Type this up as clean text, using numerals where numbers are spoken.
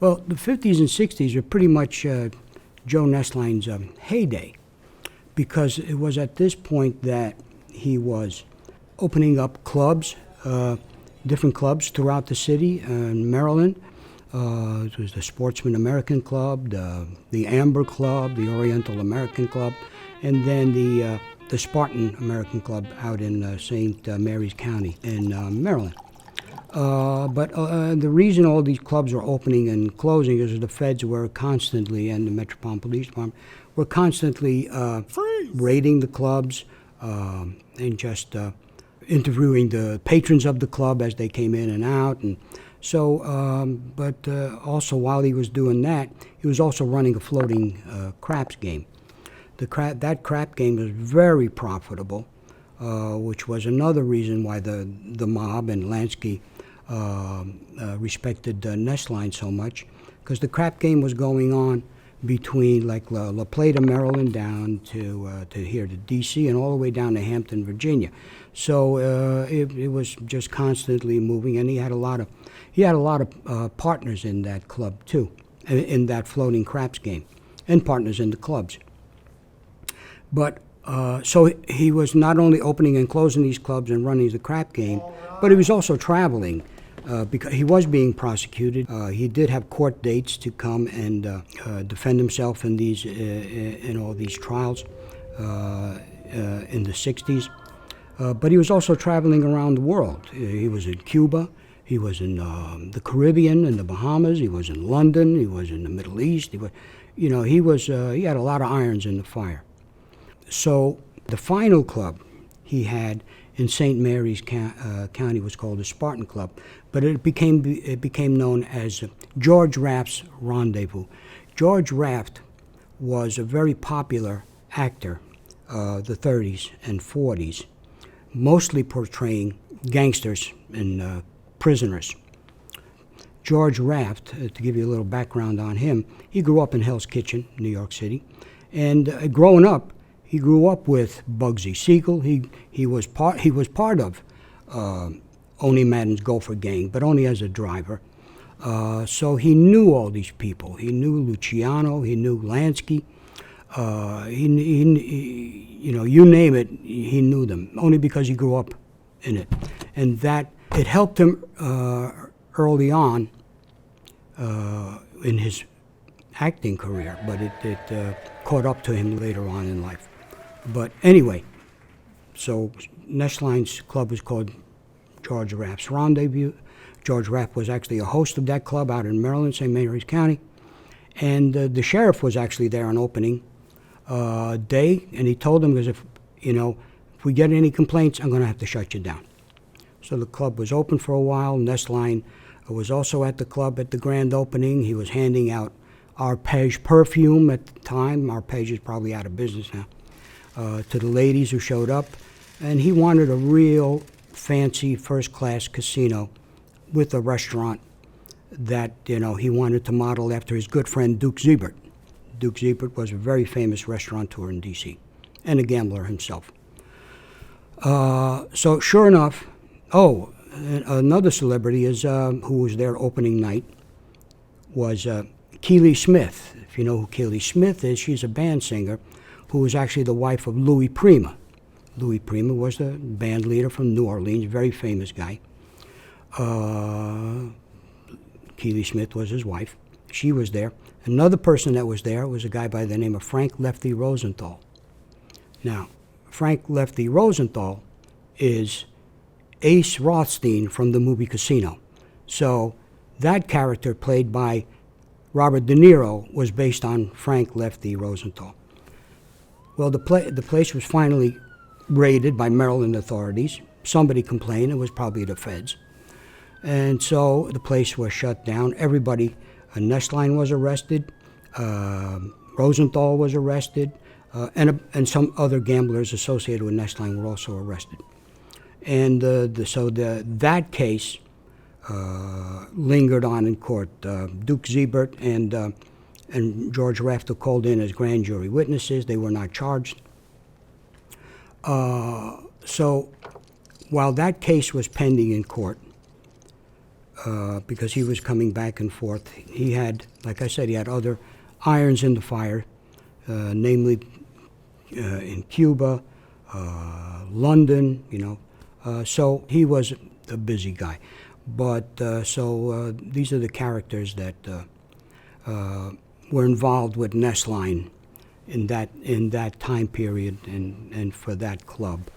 Well, the 50s and 60s are pretty much Joe Nesline's heyday, because it was at this point that he was opening up clubs, different clubs throughout the city in Maryland. It was the Sportsman American Club, the Amber Club, the Oriental American Club, and then the Spartan American Club out in St. Mary's County in Maryland. But the reason all these clubs were opening and closing is the feds were constantly, and the Metropolitan Police Department, were constantly raiding the clubs and just interviewing the patrons of the club as they came in and out. And so, but also while he was doing that, he was also running a floating craps game. That crap game was very profitable, which was another reason why the mob and Lansky respected Nesline so much, because the crap game was going on between like La Plata, Maryland, down to here to D.C. and all the way down to Hampton, Virginia. So it was just constantly moving, and he had a lot of partners in that club too, in that floating craps game, and partners in the clubs. But so he was not only opening and closing these clubs and running the crap game, but he was also traveling because he was being prosecuted. He did have court dates to come and defend himself in all these trials in the 60s. But he was also traveling around the world. He was in Cuba. He was in the Caribbean and the Bahamas. He was in London. He was in the Middle East. He had a lot of irons in the fire. So the final club he had in St. Mary's County was called the Spartan Club, but it became known as George Raft's Rendezvous. George Raft was a very popular actor, the 30s and 40s, mostly portraying gangsters and prisoners. George Raft, to give you a little background on him, he grew up in Hell's Kitchen, New York City, and growing up, he grew up with Bugsy Siegel. He was part of Oni Madden's Gopher Gang, but only as a driver. So he knew all these people. He knew Luciano. He knew Lansky. You name it, he knew them. Only because he grew up in it, and that it helped him early on in his acting career, but it caught up to him later on in life. But anyway, so Nesline's club was called George Raft's Rendezvous. George Raft was actually a host of that club out in Maryland, St. Mary's County. And the sheriff was actually there on opening day, and he told them, because if we get any complaints, I'm going to have to shut you down. So the club was open for a while. Nesline was also at the club at the grand opening. He was handing out Arpège perfume at the time. Arpège is probably out of business now. To the ladies who showed up, and he wanted a real fancy first-class casino with a restaurant that he wanted to model after his good friend Duke Siebert. Duke Siebert was a very famous restaurateur in D.C. and a gambler himself. So sure enough, another celebrity who was there opening night was Keely Smith. If you know who Keely Smith is, she's a band singer who was actually the wife of Louis Prima. Louis Prima was the band leader from New Orleans, very famous guy. Keely Smith was his wife. She was there. Another person that was there was a guy by the name of Frank Lefty Rosenthal. Now, Frank Lefty Rosenthal is Ace Rothstein from the movie Casino. So that character, played by Robert De Niro, was based on Frank Lefty Rosenthal. Well, the place was finally raided by Maryland authorities. Somebody complained. It was probably the feds. And so the place was shut down. Everybody, Nesline was arrested, Rosenthal was arrested, and some other gamblers associated with Nesline were also arrested. And that case lingered on in court. Duke Siebert and George Raft were called in as grand jury witnesses. They were not charged. So while that case was pending in court, because he was coming back and forth. He had, like I said, he had other irons in the fire, namely in Cuba, London, so he was a busy guy. But these are the characters that were involved with Nesline in that time period and for that club.